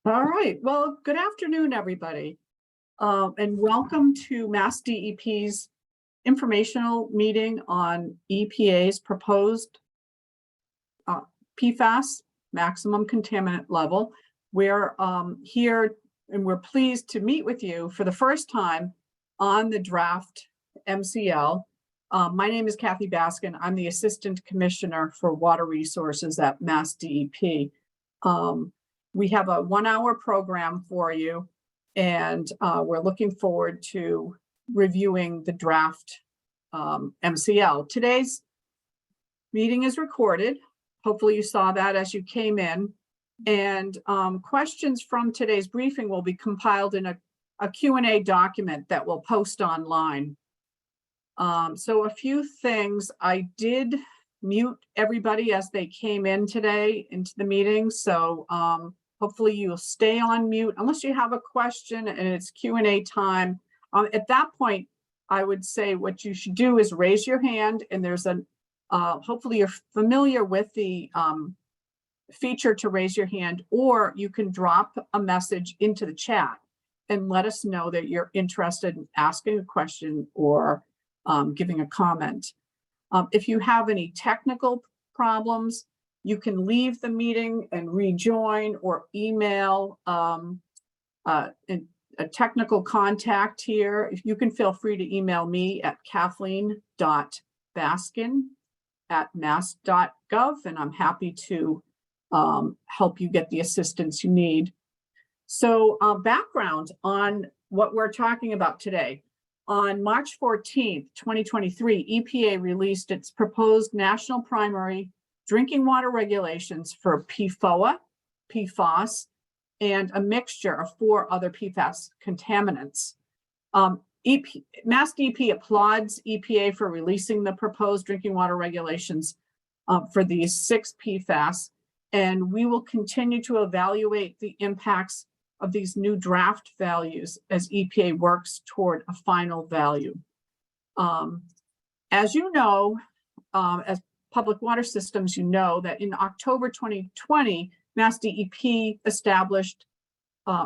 All right. Well, good afternoon, everybody, and welcome to MassDEP's informational meeting on EPA's proposed PFAS maximum contaminant level. We're here and we're pleased to meet with you for the first time on the draft MCL. My name is Kathy Baskin. I'm the Assistant Commissioner for Water Resources at MassDEP. We have a 1-hour program for you, and we're looking forward to reviewing the draft MCL. Today's meeting is recorded. Hopefully you saw that as you came in. And questions from today's briefing will be compiled in a Q&A document that we'll post online. So a few things. I did mute everybody as they came in today into the meeting. So hopefully you'll stay on mute unless you have a question and it's Q&A time. At that point, I would say what you should do is raise your hand, and there's a, hopefully you're familiar with the feature to raise your hand, or you can drop a message into the chat and let us know that you're interested in asking a question or giving a comment. If you have any technical problems, you can leave the meeting and rejoin or email a technical contact here. If you can feel free to email me at kathleen.baskin@mass.gov, and I'm happy to help you get the assistance you need. So background on what we're talking about today. On March 14th, 2023, EPA released its proposed national primary drinking water regulations for PFOA, PFAS, and a mixture of 4 other PFAS contaminants. MassDEP applauds EPA for releasing the proposed drinking water regulations for these 6 PFAS, and we will continue to evaluate the impacts of these new draft values as EPA works toward a final value. As you know, as public water systems, you know that in October 2020, MassDEP established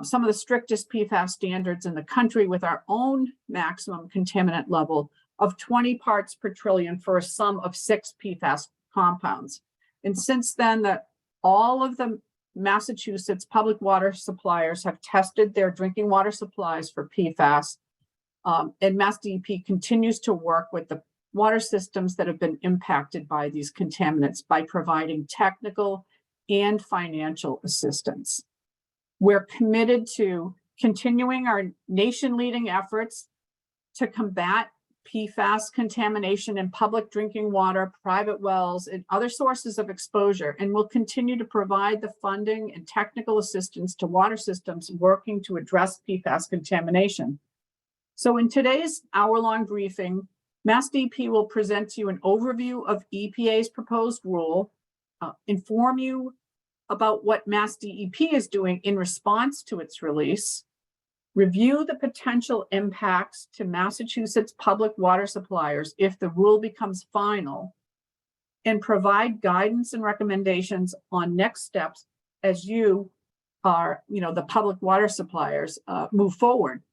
some of the strictest PFAS standards in the country with our own maximum contaminant level of 20 parts per trillion for a sum of 6 PFAS compounds. And since then, all of the Massachusetts public water suppliers have tested their drinking water supplies for PFAS, and MassDEP continues to work with the water systems that have been impacted by these contaminants by providing technical and financial assistance. We're committed to continuing our nation-leading efforts to combat PFAS contamination in public drinking water, private wells, and other sources of exposure, and we'll continue to provide the funding and technical assistance to water systems working to address PFAS contamination. So in today's hour-long briefing, MassDEP will present to you an overview of EPA's proposed rule, inform you about what MassDEP is doing in response to its release, review the potential impacts to Massachusetts public water suppliers if the rule becomes final, and provide guidance and recommendations on next steps as you are, the public water suppliers move forward.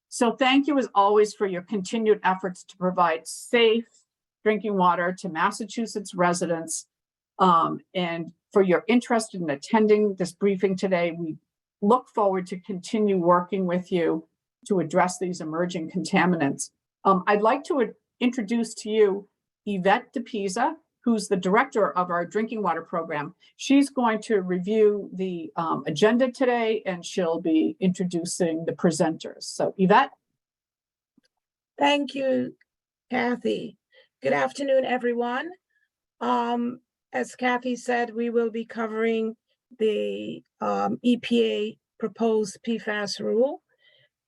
So thank you as always for your continued efforts to provide safe drinking water to Massachusetts residents, and for your interest in attending this briefing today. We look forward to continue working with you to address these emerging contaminants. I'd like to introduce to you Yvette DePisa, who's the director of our drinking water program. She's going to review the agenda today, and she'll be introducing the presenters. So Yvette. Thank you, Kathy. Good afternoon, everyone. As Kathy said, we will be covering the EPA proposed PFAS rule.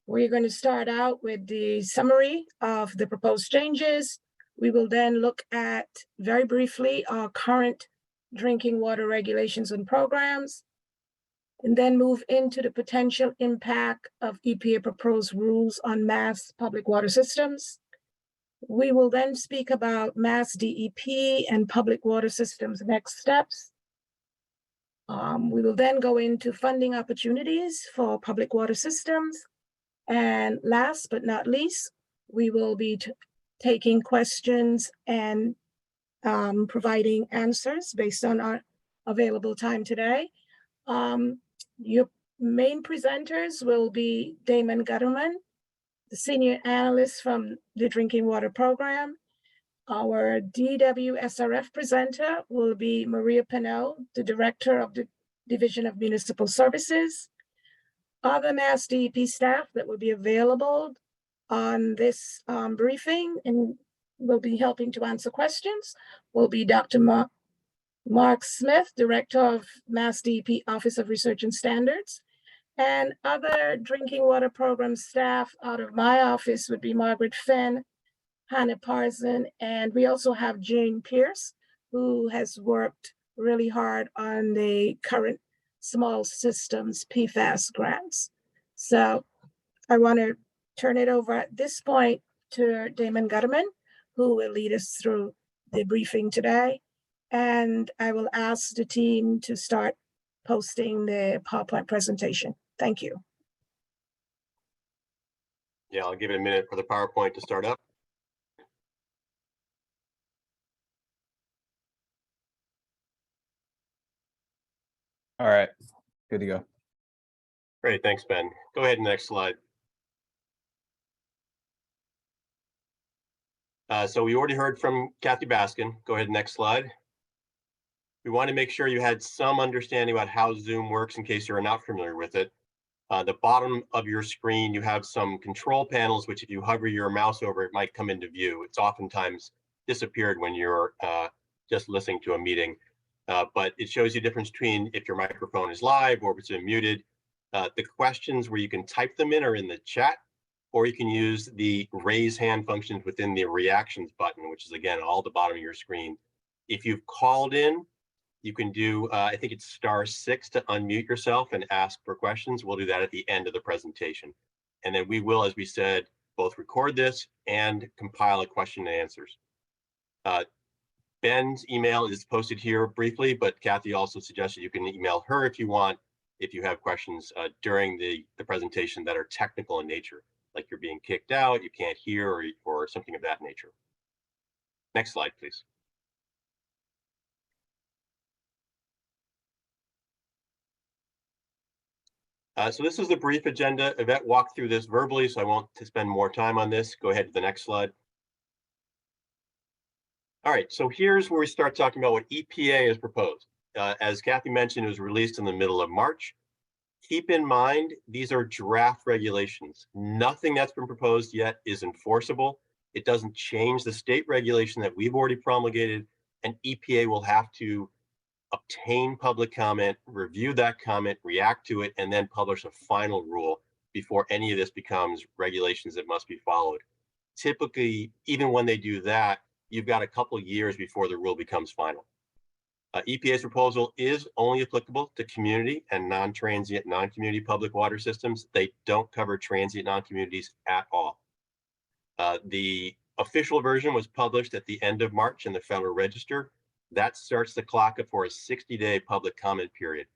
We're going to start out with the summary of the proposed changes. We will then look at, very briefly, our current drinking water regulations and programs, and then move into the potential impact of EPA proposed rules on mass public water systems. We will then speak about MassDEP and public water systems next steps. We will then go into funding opportunities for public water systems. And last but not least, we will be taking questions and providing answers based on our available time today. Your main presenters will be Damon Gutterman, the senior analyst from the Drinking Water Program. Our DWSRF presenter will be Maria Pinnell, the director of the Division of Municipal Services. Other MassDEP staff that will be available on this briefing and will be helping to answer questions will be Dr. Mark Smith, director of MassDEP Office of Research and Standards. And other drinking water program staff out of my office would be Margaret Fenn, Hannah Parson, and we also have Jane Pierce, who has worked really hard on the current small systems PFAS grants. So I want to turn it over at this point to Damon Gutterman, who will lead us through the briefing today. And I will ask the team to start posting the PowerPoint presentation. Thank you. Yeah, I'll give it a minute for the PowerPoint to start up. All right, good to go. Great, thanks, Ben. Go ahead, next slide. So we already heard from Kathy Baskin. Go ahead, next slide. We want to make sure you had some understanding about how Zoom works in case you're not familiar with it. The bottom of your screen, you have some control panels, which if you hover your mouse over, it might come into view. It's oftentimes disappeared when you're just listening to a meeting, but it shows you the difference between if your microphone is live or if it's been muted. The questions where you can type them in are in the chat, or you can use the raise hand functions within the reactions button, which is again, all the bottom of your screen. If you've called in, you can do, I think it's *6 to unmute yourself and ask for questions. We'll do that at the end of the presentation. And then we will, as we said, both record this and compile a question and answers. Ben's email is posted here briefly, but Kathy also suggested you can email her if you want, if you have questions during the presentation that are technical in nature, like you're being kicked out, you can't hear, or something of that nature. Next slide, please. So this is the brief agenda. Yvette walked through this verbally, so I won't spend more time on this. Go ahead to the next slide. All right, so here's where we start talking about what EPA has proposed. As Kathy mentioned, it was released in the middle of March. Keep in mind, these are draft regulations. Nothing that's been proposed yet is enforceable. It doesn't change the state regulation that we've already promulgated, and EPA will have to obtain public comment, review that comment, react to it, and then publish a final rule before any of this becomes regulations that must be followed. Typically, even when they do that, you've got a couple years before the rule becomes final. EPA's proposal is only applicable to community and non-transient, non-community public water systems. They don't cover transient non-communities at all. The official version was published at the end of March in the Federal Register. That starts the clock for a 60-day public comment period.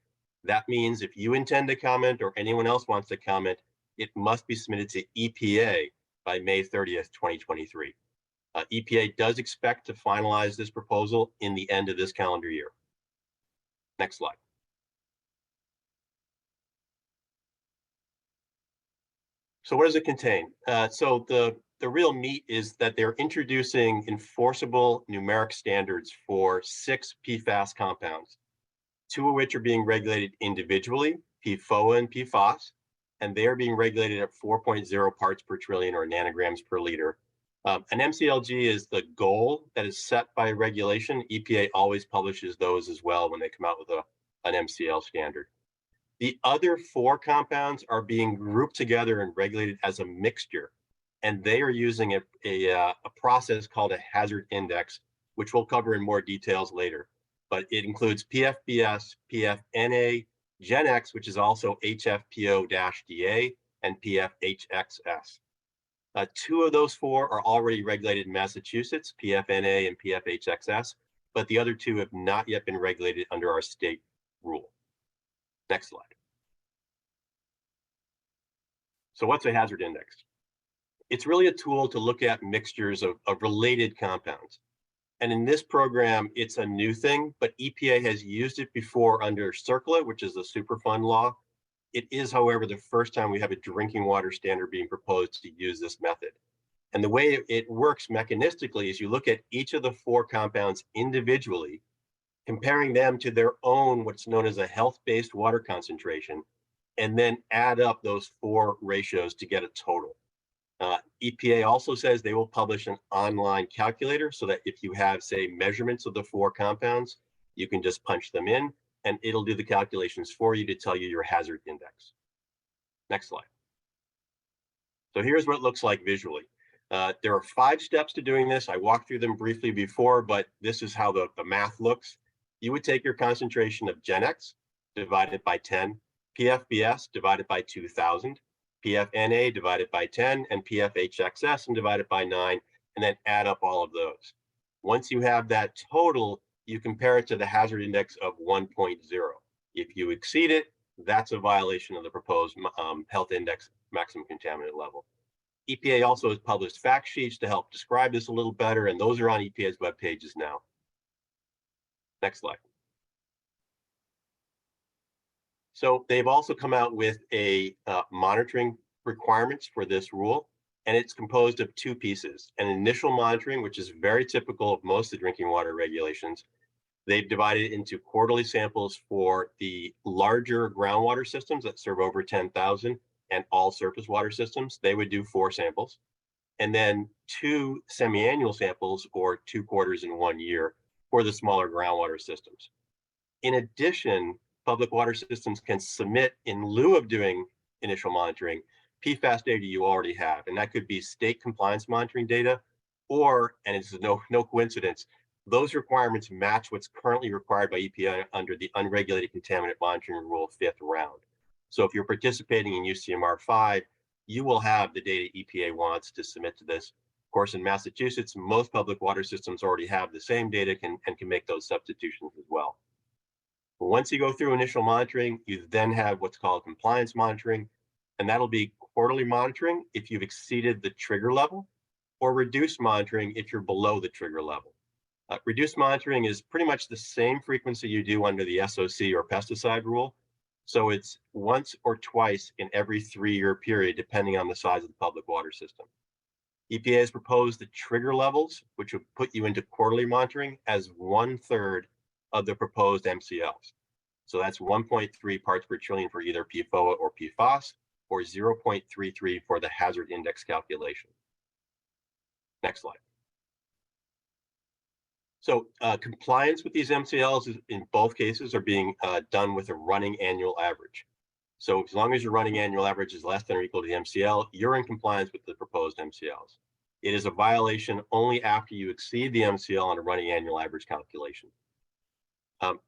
That means if you intend to comment or anyone else wants to comment, it must be submitted to EPA by May 30th, 2023. EPA does expect to finalize this proposal in the end of this calendar year. Next slide. So what does it contain? So the real meat is that they're introducing enforceable numeric standards for 6 PFAS compounds, 2 of which are being regulated individually, PFOA and PFOS, and they are being regulated at 4.0 parts per trillion or nanograms per liter. An MCLG is the goal that is set by regulation. EPA always publishes those as well when they come out with an MCL standard. The other 4 compounds are being grouped together and regulated as a mixture, and they are using a process called a hazard index, which we'll cover in more details later. But it includes PFBS, PFNA, GenX, which is also HFPO-DA, and PFHXS. 2 of those 4 are already regulated in Massachusetts, PFNA and PFHXS, but the other 2 have not yet been regulated under our state rule. Next slide. So what's a hazard index? It's really a tool to look at mixtures of related compounds. And in this program, it's a new thing, but EPA has used it before under CERCLA, which is the Superfund law. It is, however, the first time we have a drinking water standard being proposed to use this method. And the way it works mechanistically is you look at each of the 4 compounds individually, comparing them to their own, what's known as a health-based water concentration, and then add up those 4 ratios to get a total. EPA also says they will publish an online calculator so that if you have, say, measurements of the 4 compounds, you can just punch them in and it'll do the calculations for you to tell you your hazard index. Next slide. So here's what it looks like visually. There are 5 steps to doing this. I walked through them briefly before, but this is how the math looks. You would take your concentration of GenX divided by 10, PFBS divided by 2000, PFNA divided by 10, and PFHXS and divided by 9, and then add up all of those. Once you have that total, you compare it to the hazard index of 1.0. If you exceed it, that's a violation of the proposed health index maximum contaminant level. EPA also has published fact sheets to help describe this a little better, and those are on EPA's web pages now. Next slide. So they've also come out with a monitoring requirements for this rule, and it's composed of 2 pieces. An initial monitoring, which is very typical of most of the drinking water regulations. They've divided it into quarterly samples for the larger groundwater systems that serve over 10,000 and all surface water systems. They would do 4 samples. And then 2 semi-annual samples or 2 quarters in 1 year for the smaller groundwater systems. In addition, public water systems can submit, in lieu of doing initial monitoring, PFAS data you already have. And that could be state compliance monitoring data, or, and it's no coincidence, those requirements match what's currently required by EPA under the Unregulated Contaminant Monitoring Rule 5th round. So if you're participating in UCMR 5, you will have the data EPA wants to submit to this. Of course, in Massachusetts, most public water systems already have the same data and can make those substitutions as well. Once you go through initial monitoring, you then have what's called compliance monitoring, and that'll be quarterly monitoring if you've exceeded the trigger level, or reduced monitoring if you're below the trigger level. Reduced monitoring is pretty much the same frequency you do under the SOC or pesticide rule. So it's once or twice in every 3-year period, depending on the size of the public water system. EPA has proposed the trigger levels, which would put you into quarterly monitoring, as 1/3 of the proposed MCLs. So that's 1.3 parts per trillion for either PFOA or PFAS, or 0.33 for the hazard index calculation. Next slide. So compliance with these MCLs in both cases are being done with a running annual average. So as long as your running annual average is less than or equal to the MCL, you're in compliance with the proposed MCLs. It is a violation only after you exceed the MCL on a running annual average calculation.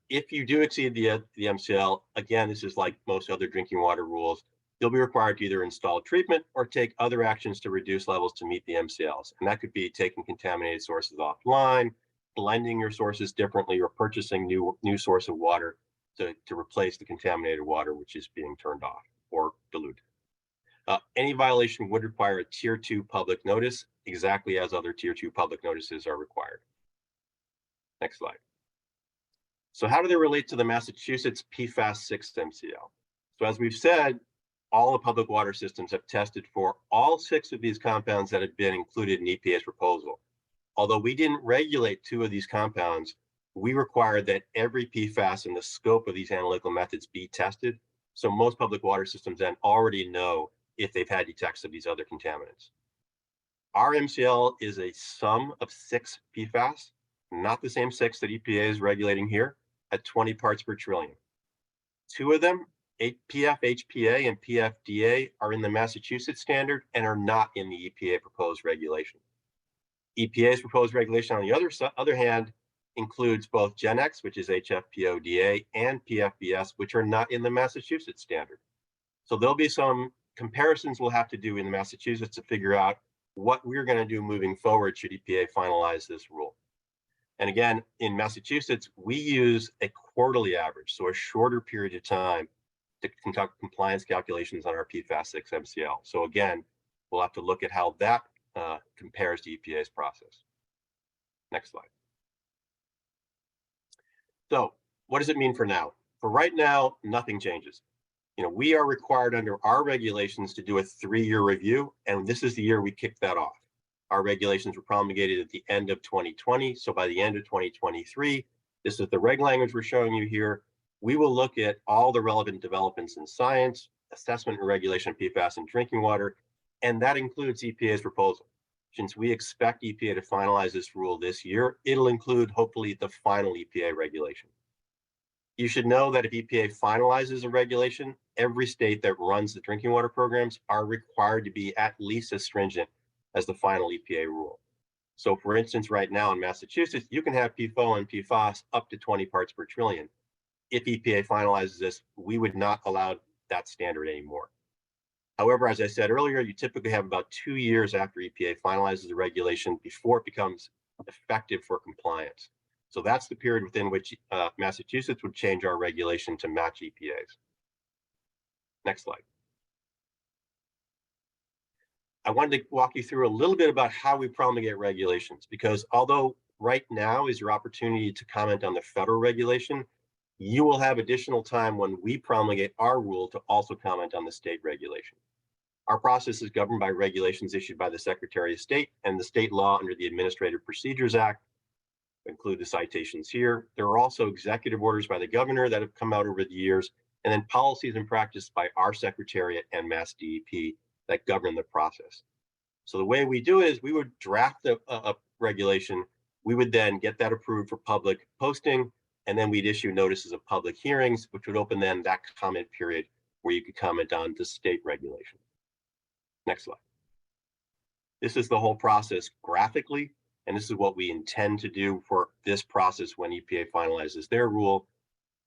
If you do exceed the MCL, again, this is like most other drinking water rules, you'll be required to either install treatment or take other actions to reduce levels to meet the MCLs. And that could be taking contaminated sources offline, blending your sources differently, or purchasing new source of water to replace the contaminated water which is being turned off or diluted. Any violation would require a Tier 2 public notice, exactly as other Tier 2 public notices are required. Next slide. So how do they relate to the Massachusetts PFAS 6 MCL? So as we've said, all the public water systems have tested for all 6 of these compounds that have been included in EPA's proposal. Although we didn't regulate 2 of these compounds, we required that every PFAS in the scope of these analytical methods be tested. So most public water systems then already know if they've had detects of these other contaminants. Our MCL is a sum of 6 PFAS, not the same 6 that EPA is regulating here, at 20 parts per trillion. 2 of them, PFHPA and PFDA, are in the Massachusetts standard and are not in the EPA proposed regulation. EPA's proposed regulation, on the other hand, includes both GenX, which is HFPODA, and PFBS, which are not in the Massachusetts standard. So there'll be some comparisons we'll have to do in Massachusetts to figure out what we're going to do moving forward should EPA finalize this rule. And again, in Massachusetts, we use a quarterly average, so a shorter period of time to conduct compliance calculations on our PFAS-6 MCL. So again, we'll have to look at how that compares to EPA's process. Next slide. So what does it mean for now? For right now, nothing changes. We are required under our regulations to do a 3-year review, and this is the year we kicked that off. Our regulations were promulgated at the end of 2020. So by the end of 2023, this is the reg language we're showing you here. We will look at all the relevant developments in science, assessment and regulation of PFAS in drinking water, and that includes EPA's proposal. Since we expect EPA to finalize this rule this year, it'll include hopefully the final EPA regulation. You should know that if EPA finalizes a regulation, every state that runs the drinking water programs are required to be at least as stringent as the final EPA rule. So for instance, right now in Massachusetts, you can have PFOA and PFAS up to 20 parts per trillion. If EPA finalizes this, we would not allow that standard anymore. However, as I said earlier, you typically have about 2 years after EPA finalizes the regulation before it becomes effective for compliance. So that's the period within which Massachusetts would change our regulation to match EPA's. Next slide. I wanted to walk you through a little bit about how we promulgate regulations, because although right now is your opportunity to comment on the federal regulation, you will have additional time when we promulgate our rule to also comment on the state regulation. Our process is governed by regulations issued by the Secretary of State and the state law under the Administrative Procedures Act. Include the citations here. There are also executive orders by the governor that have come out over the years, and then policies and practice by our Secretariat and MassDEP that govern the process. So the way we do it is we would draft a regulation, we would then get that approved for public posting, and then we'd issue notices of public hearings, which would open then that comment period where you could comment on the state regulation. Next slide. This is the whole process graphically, and this is what we intend to do for this process when EPA finalizes their rule.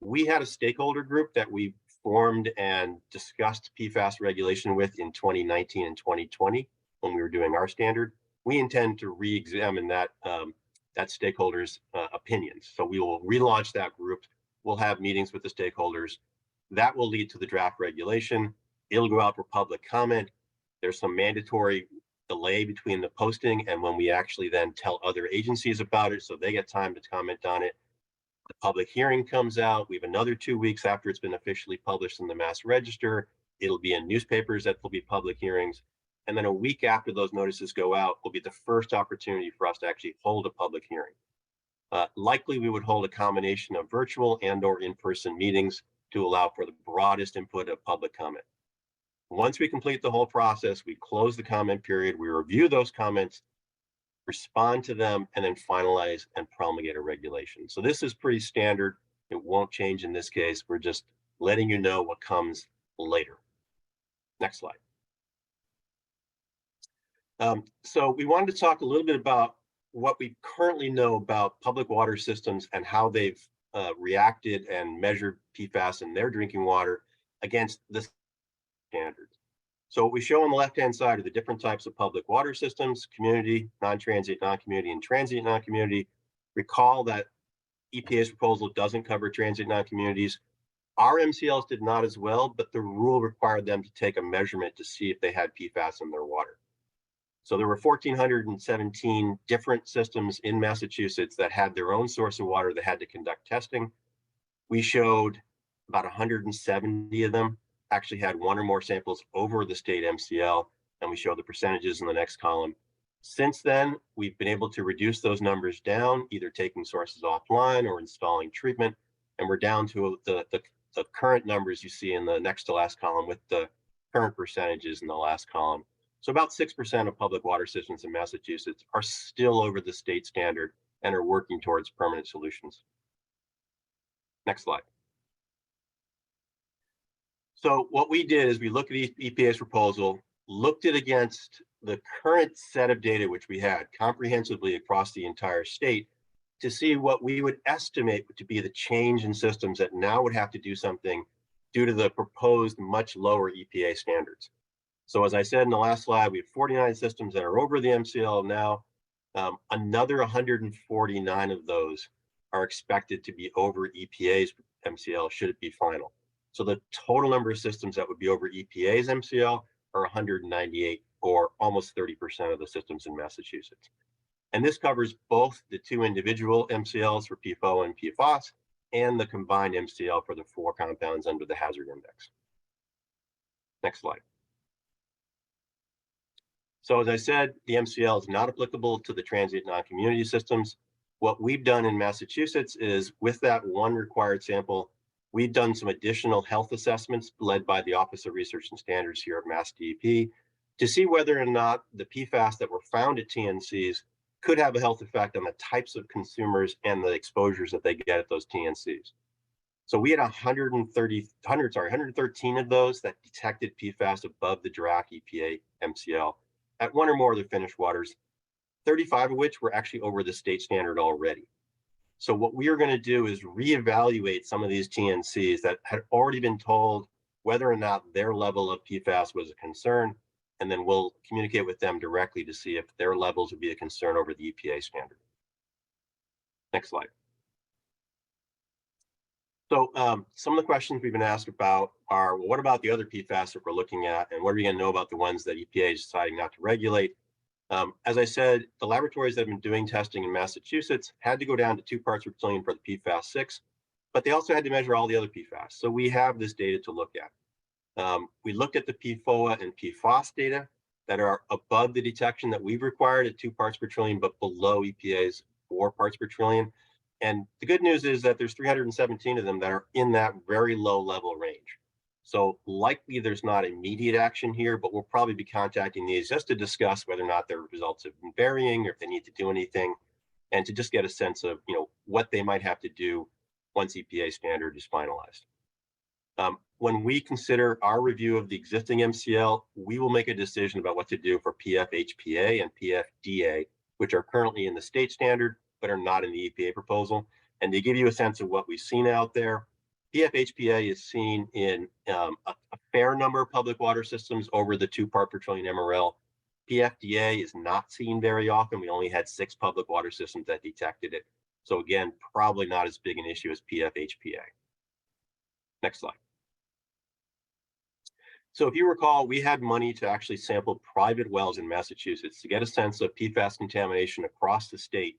We had a stakeholder group that we formed and discussed PFAS regulation with in 2019 and 2020 when we were doing our standard. We intend to re-examine that stakeholders' opinions. So we will relaunch that group. We'll have meetings with the stakeholders. That will lead to the draft regulation. It'll go out for public comment. There's some mandatory delay between the posting and when we actually then tell other agencies about it, so they get time to comment on it. The public hearing comes out. We have another 2 weeks after it's been officially published in the Mass Register. It'll be in newspapers that will be public hearings. And then a week after those notices go out will be the first opportunity for us to actually hold a public hearing. Likely we would hold a combination of virtual and/or in-person meetings to allow for the broadest input of public comment. Once we complete the whole process, we close the comment period, we review those comments, respond to them, and then finalize and promulgate a regulation. So this is pretty standard. It won't change in this case. We're just letting you know what comes later. Next slide. So we wanted to talk a little bit about what we currently know about public water systems and how they've reacted and measured PFAS in their drinking water against the standards. So what we show on the left-hand side are the different types of public water systems: community, non-transient, non-community, and transient non-community. Recall that EPA's proposal doesn't cover transient non-communities. Our MCLs did not as well, but the rule required them to take a measurement to see if they had PFAS in their water. So there were 1,417 different systems in Massachusetts that had their own source of water that had to conduct testing. We showed about 170 of them actually had one or more samples over the state MCL, and we show the percentages in the next column. Since then, we've been able to reduce those numbers down, either taking sources offline or installing treatment, and we're down to the current numbers you see in the next to last column with the current percentages in the last column. So about 6% of public water systems in Massachusetts are still over the state standard and are working towards permanent solutions. Next slide. So what we did is we looked at EPA's proposal, looked it against the current set of data which we had comprehensively across the entire state to see what we would estimate to be the change in systems that now would have to do something due to the proposed much lower EPA standards. So as I said in the last slide, we have 49 systems that are over the MCL now. Another 149 of those are expected to be over EPA's MCL should it be final. So the total number of systems that would be over EPA's MCL are 198, or almost 30% of the systems in Massachusetts. And this covers both the two individual MCLs for PFOA and PFOS and the combined MCL for the 4 compounds under the hazard index. Next slide. So as I said, the MCL is not applicable to the transient non-community systems. What we've done in Massachusetts is, with that one required sample, we've done some additional health assessments led by the Office of Research and Standards here at MassDEP to see whether or not the PFAS that were found at TNCs could have a health effect on the types of consumers and the exposures that they get at those TNCs. So we had 113 of those that detected PFAS above the draft EPA MCL at one or more of the finished waters, 35 of which were actually over the state standard already. So what we are going to do is reevaluate some of these TNCs that had already been told whether or not their level of PFAS was a concern, and then we'll communicate with them directly to see if their levels would be a concern over the EPA standard. Next slide. So some of the questions we've been asked about are, well, what about the other PFAS that we're looking at, and what are we going to know about the ones that EPA is deciding not to regulate? As I said, the laboratories that have been doing testing in Massachusetts had to go down to 2 parts per trillion for the PFAS 6, but they also had to measure all the other PFAS. So we have this data to look at. We looked at the PFOA and PFOS data that are above the detection that we've required at 2 parts per trillion, but below EPA's 4 parts per trillion. And the good news is that there's 317 of them that are in that very low level range. So likely there's not immediate action here, but we'll probably be contacting these just to discuss whether or not their results have been varying, or if they need to do anything, and to just get a sense of, what they might have to do once EPA standard is finalized. When we consider our review of the existing MCL, we will make a decision about what to do for PFHPA and PFDA, which are currently in the state standard, but are not in the EPA proposal. And to give you a sense of what we've seen out there, PFHPA is seen in a fair number of public water systems over the 2 part per trillion MRL. PFDA is not seen very often. We only had 6 public water systems that detected it. So again, probably not as big an issue as PFHPA. Next slide. So if you recall, we had money to actually sample private wells in Massachusetts to get a sense of PFAS contamination across the state,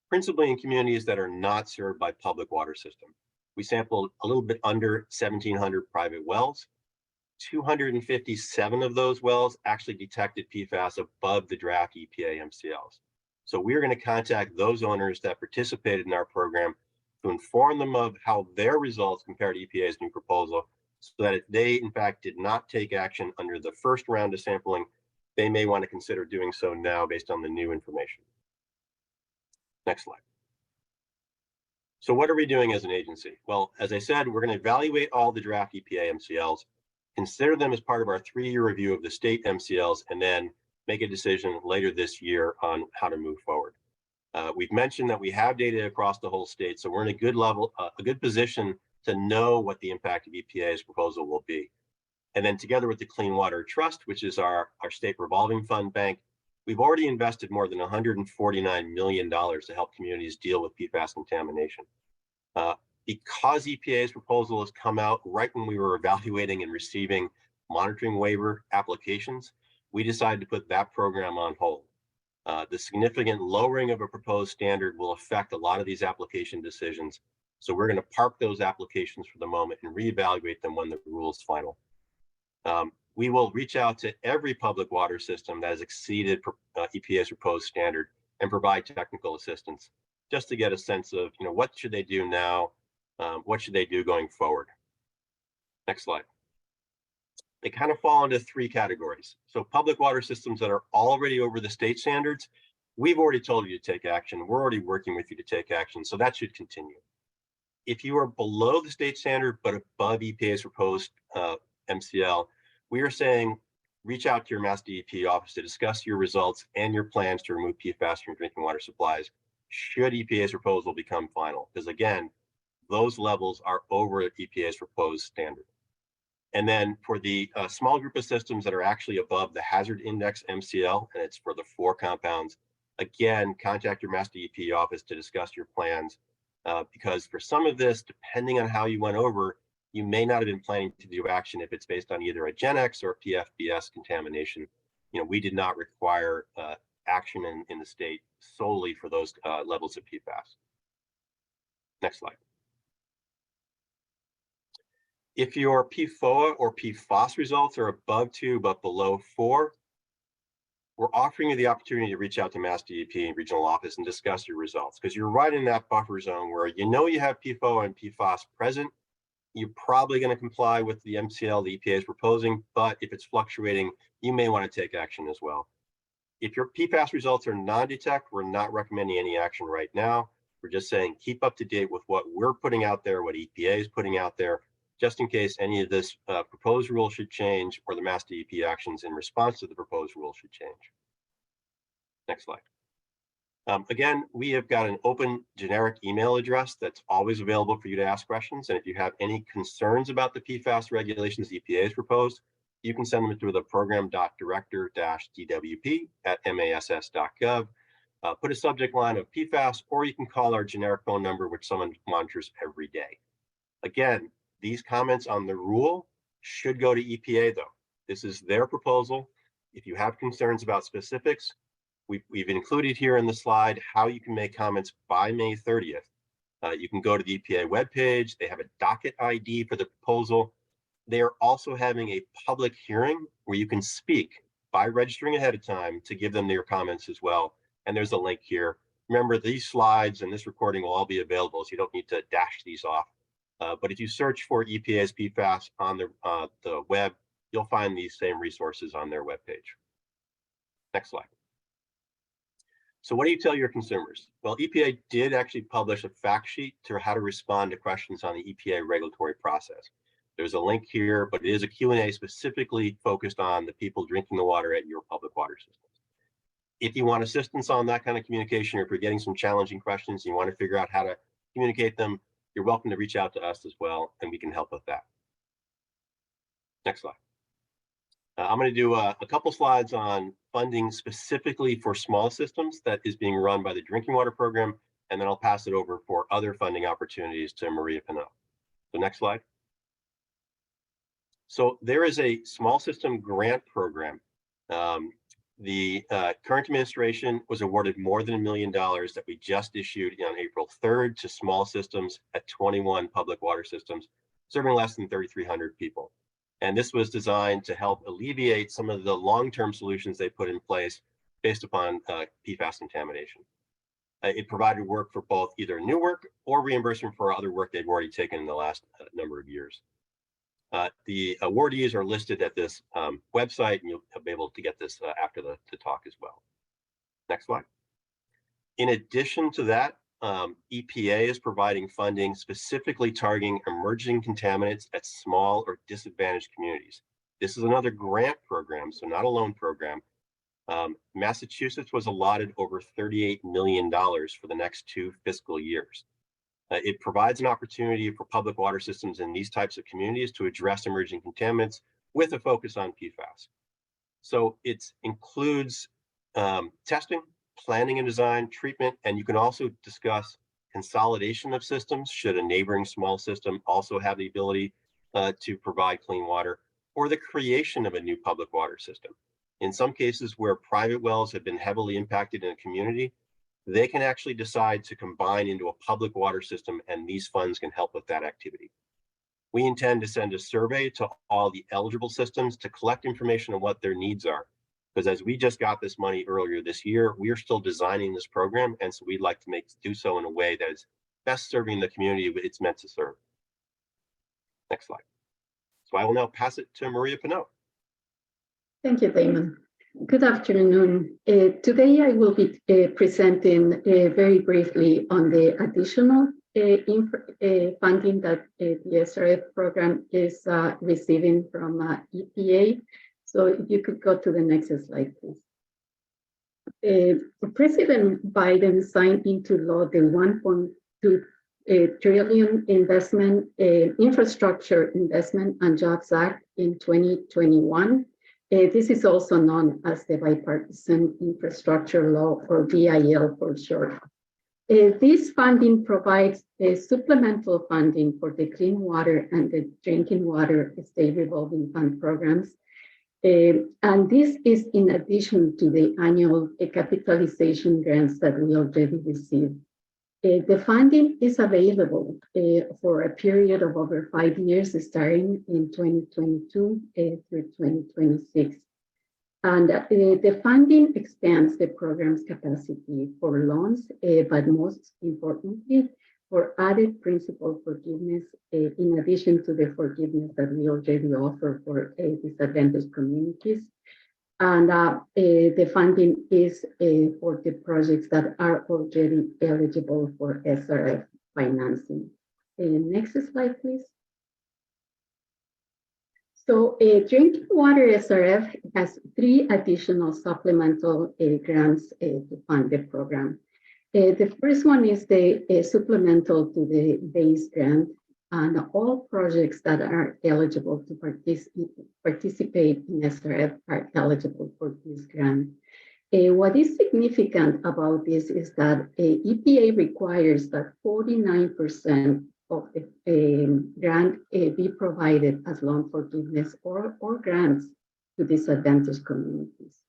principally in communities that are not served by public water system. We sampled a little bit under 1,700 private wells. 257 of those wells actually detected PFAS above the draft EPA MCLs. So we're going to contact those owners that participated in our program to inform them of how their results compare to EPA's new proposal, so that if they, in fact, did not take action under the first round of sampling, they may want to consider doing so now based on the new information. Next slide. So what are we doing as an agency? Well, as I said, we're going to evaluate all the draft EPA MCLs, consider them as part of our 3-year review of the state MCLs, and then make a decision later this year on how to move forward. We've mentioned that we have data across the whole state, so we're in a good position to know what the impact of EPA's proposal will be. And then together with the Clean Water Trust, which is our state revolving fund bank, we've already invested more than $149 million to help communities deal with PFAS contamination. Because EPA's proposal has come out right when we were evaluating and receiving monitoring waiver applications, we decided to put that program on hold. The significant lowering of a proposed standard will affect a lot of these application decisions. So we're going to park those applications for the moment and reevaluate them when the rule is final. We will reach out to every public water system that has exceeded EPA's proposed standard and provide technical assistance, just to get a sense of, what should they do now? What should they do going forward? Next slide. They kind of fall into 3 categories. So public water systems that are already over the state standards, we've already told you to take action. We're already working with you to take action, so that should continue. If you are below the state standard but above EPA's proposed MCL, we are saying reach out to your MassDEP office to discuss your results and your plans to remove PFAS from drinking water supplies should EPA's proposal become final. Because again, those levels are over EPA's proposed standard. And then for the small group of systems that are actually above the hazard index MCL, and it's for the 4 compounds, again, contact your MassDEP office to discuss your plans. Because for some of this, depending on how you went over, you may not have been planning to do action if it's based on either a Gen X or PFBS contamination. We did not require action in the state solely for those levels of PFAS. Next slide. If your PFOA or PFOS results are above 2 but below 4, we're offering you the opportunity to reach out to MassDEP and regional office and discuss your results, because you're right in that buffer zone where you have PFOA and PFOS present. You're probably going to comply with the MCL the EPA is proposing, but if it's fluctuating, you may want to take action as well. If your PFAS results are non-detect, we're not recommending any action right now. We're just saying keep up to date with what we're putting out there, what EPA is putting out there, just in case any of this proposed rule should change or the MassDEP actions in response to the proposed rule should change. Next slide. Again, we have got an open generic email address that's always available for you to ask questions. And if you have any concerns about the PFAS regulations the EPA has proposed, you can send them to the program.director-DWP@mass.gov. Put a subject line of PFAS, or you can call our generic phone number, which someone monitors every day. Again, these comments on the rule should go to EPA though. This is their proposal. If you have concerns about specifics, we've included here in the slide how you can make comments by May 30th. You can go to the EPA webpage. They have a docket ID for the proposal. They are also having a public hearing where you can speak by registering ahead of time to give them your comments as well. And there's a link here. Remember, these slides and this recording will all be available, so you don't need to dash these off. But if you search for EPA's PFAS on the web, you'll find these same resources on their webpage. Next slide. So what do you tell your consumers? Well, EPA did actually publish a fact sheet to how to respond to questions on the EPA regulatory process. There's a link here, but it is a Q&A specifically focused on the people drinking the water at your public water systems. If you want assistance on that kind of communication, or if you're getting some challenging questions and you want to figure out how to communicate them, you're welcome to reach out to us as well, and we can help with that. Next slide. I'm going to do a couple slides on funding specifically for small systems that is being run by the Drinking Water Program, and then I'll pass it over for other funding opportunities to Maria Pinot. So next slide. So there is a small system grant program. The current administration was awarded more than $1 million that we just issued on April 3rd to small systems at 21 public water systems, serving less than 3,300 people. And this was designed to help alleviate some of the long-term solutions they put in place based upon PFAS contamination. It provided work for both either new work or reimbursement for other work they've already taken in the last number of years. The awardees are listed at this website, and you'll be able to get this after the talk as well. Next slide. In addition to that, EPA is providing funding specifically targeting emerging contaminants at small or disadvantaged communities. This is another grant program, so not a loan program. Massachusetts was allotted over $38 million for the next 2 fiscal years. It provides an opportunity for public water systems in these types of communities to address emerging contaminants with a focus on PFAS. So it includes testing, planning and design, treatment, and you can also discuss consolidation of systems should a neighboring small system also have the ability to provide clean water, or the creation of a new public water system. In some cases where private wells have been heavily impacted in a community, they can actually decide to combine into a public water system, and these funds can help with that activity. We intend to send a survey to all the eligible systems to collect information on what their needs are. Because as we just got this money earlier this year, we are still designing this program, and so we'd like to do so in a way that is best serving the community it's meant to serve. Next slide. So I will now pass it to Maria Pinot. Thank you, Damon. Good afternoon. Today I will be presenting very briefly on the additional funding that the SRF program is receiving from EPA. So if you could go to the next slide, please. President Biden signed into law the $1.2 trillion investment, Infrastructure Investment and Jobs Act in 2021. This is also known as the Bipartisan Infrastructure Law, or BIL for short. This funding provides supplemental funding for the clean water and the drinking water state revolving fund programs. And this is in addition to the annual capitalization grants that we already received. The funding is available for a period of over 5 years, starting in 2022 through 2026. And the funding expands the program's capacity for loans, but most importantly, for added principal forgiveness, in addition to the forgiveness that we already offer for disadvantaged communities. And the funding is for the projects that are already eligible for SRF financing. Next slide, please. So drinking water SRF has 3 additional supplemental grants to fund the program. The first one is the supplemental to the base grant, and all projects that are eligible to participate in SRF are eligible for this grant. What is significant about this is that EPA requires that 49% of the grant be provided as loan forgiveness or grants to disadvantaged communities.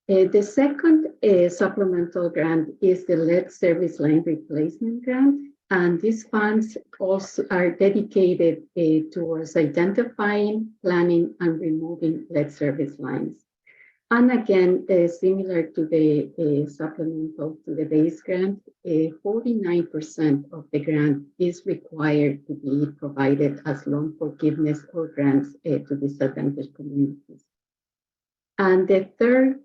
The second supplemental grant is the lead service line replacement grant, and these funds also are dedicated towards identifying, planning, and removing lead service lines. And again, similar to the supplemental to the base grant, 49% of the grant is required to be provided as loan forgiveness or grants to disadvantaged communities. And the third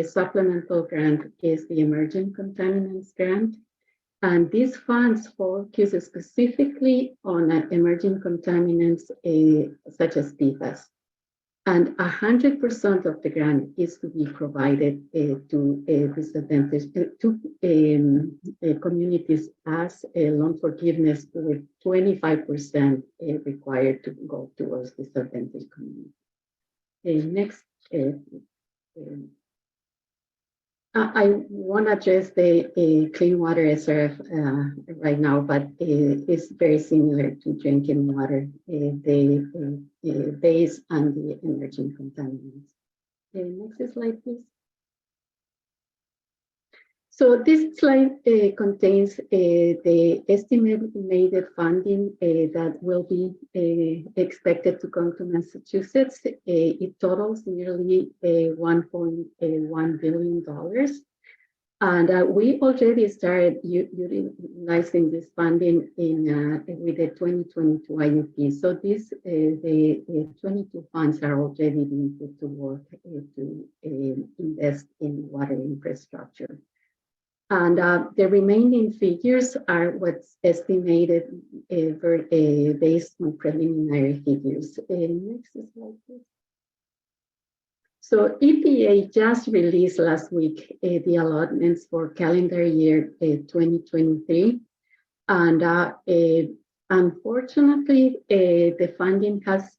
supplemental grant is the emerging contaminants grant. And these funds focus specifically on emerging contaminants such as PFAS. And 100% of the grant is to be provided to disadvantaged communities as loan forgiveness, with 25% required to go towards disadvantaged communities. Next. I want to address the clean water SRF right now, but it's very similar to drinking water, the base and the emerging contaminants. Next slide, please. So this slide contains the estimated funding that will be expected to come to Massachusetts. It totals nearly $1.1 billion. And we already started utilizing this funding with the 2022 IUP. So the 22 funds are already being put to work to invest in water infrastructure. And the remaining figures are what's estimated based on preliminary figures. Next slide, please. So EPA just released last week the allotments for calendar year 2023. And unfortunately, the funding has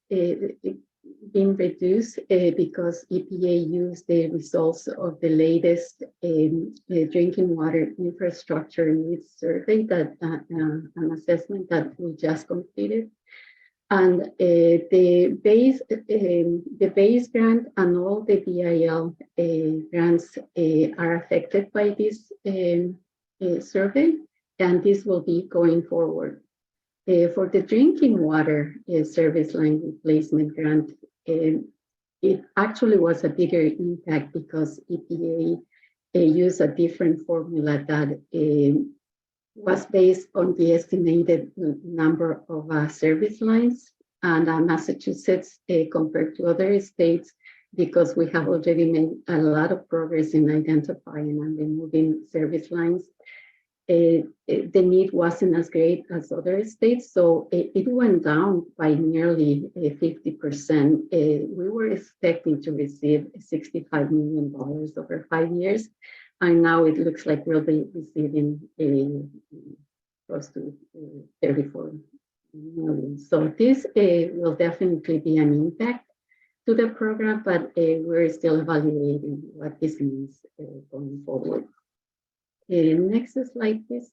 been reduced because EPA used the results of the latest drinking water infrastructure needs survey, that an assessment that we just completed. And the base grant and all the BIL grants are affected by this survey, and this will be going forward. For the drinking water service line replacement grant, it actually was a bigger impact because EPA used a different formula that was based on the estimated number of service lines. And Massachusetts, compared to other states, because we have already made a lot of progress in identifying and removing service lines, the need wasn't as great as other states, so it went down by nearly 50%. We were expecting to receive $65 million over 5 years, and now it looks like we'll be receiving close to 34 million. So this will definitely be an impact to the program, but we're still evaluating what this means going forward. Next slide, please.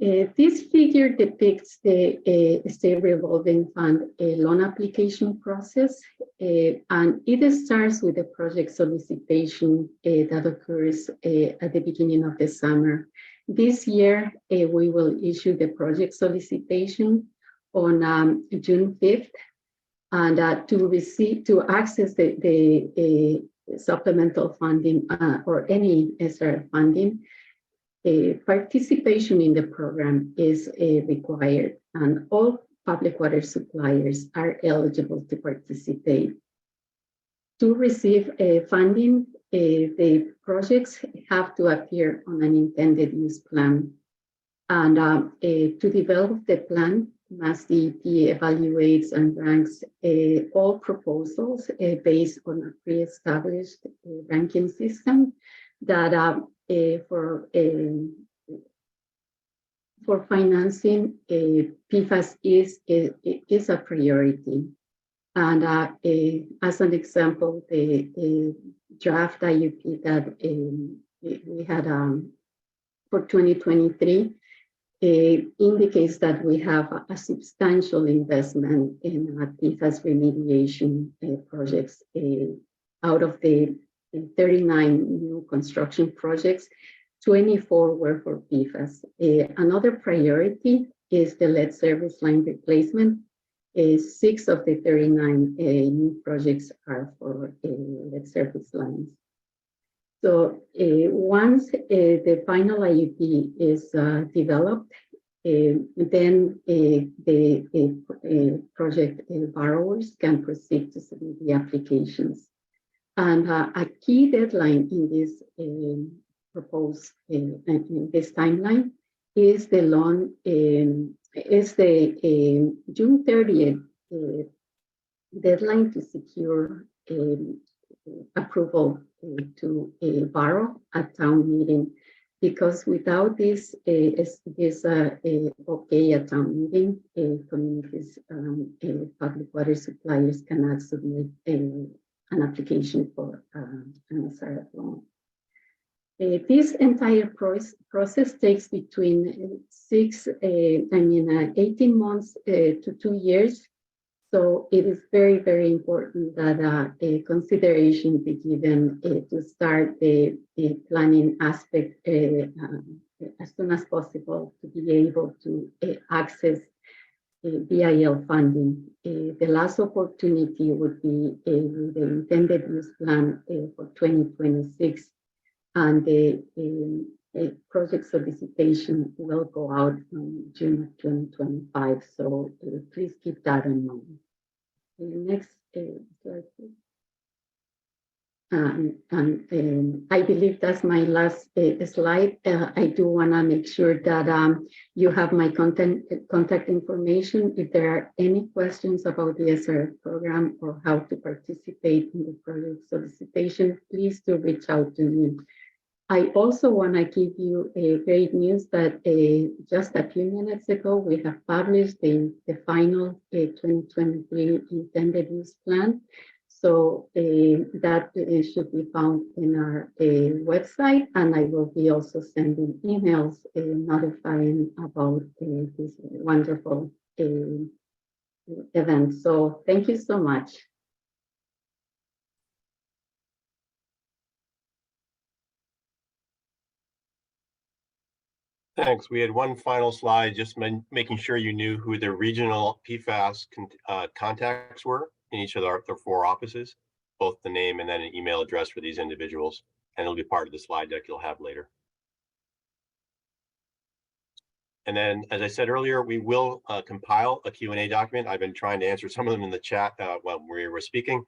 This figure depicts the state revolving fund loan application process, and it starts with the project solicitation that occurs at the beginning of the summer. This year, we will issue the project solicitation on June 5th, and to access the supplemental funding or any SRF funding, participation in the program is required, and all public water suppliers are eligible to participate. To receive funding, the projects have to appear on an intended use plan. And to develop the plan, MassDEP evaluates and ranks all proposals based on a pre-established ranking system that for financing, PFAS is a priority. And as an example, the draft IUP that we had for 2023 indicates that we have a substantial investment in PFAS remediation projects. Out of the 39 new construction projects, 24 were for PFAS. Another priority is the lead service line replacement. 6 of the 39 new projects are for lead service lines. So once the final IUP is developed, then the project borrowers can proceed to submit the applications. And a key deadline in this proposed in this timeline is the loan is the June 30th deadline to secure approval to borrow at town meeting, because without this okay at town meeting, communities, public water suppliers cannot submit an application for an SRF loan. This entire process takes between 18 months to 2 years. So it is very, very important that a consideration be given to start the planning aspect as soon as possible to be able to access BIL funding. The last opportunity would be with the intended use plan for 2026, and the project solicitation will go out in June 2025. So please keep that in mind. Next slide, please. I believe that's my last slide. I do want to make sure that you have my contact information. If there are any questions about the SRF program or how to participate in the project solicitation, please do reach out to me. I also want to give you a great news that just a few minutes ago, we have published the final 2023 intended use plan. So that should be found in our website, and I will be also sending emails notifying about this wonderful event. So thank you so much. Thanks. We had one final slide, just making sure you knew who the regional PFAS contacts were in each of their 4 offices, both the name and then an email address for these individuals, and it'll be part of the slide deck you'll have later. And then, as I said earlier, we will compile a Q&A document. I've been trying to answer some of them in the chat while we were speaking.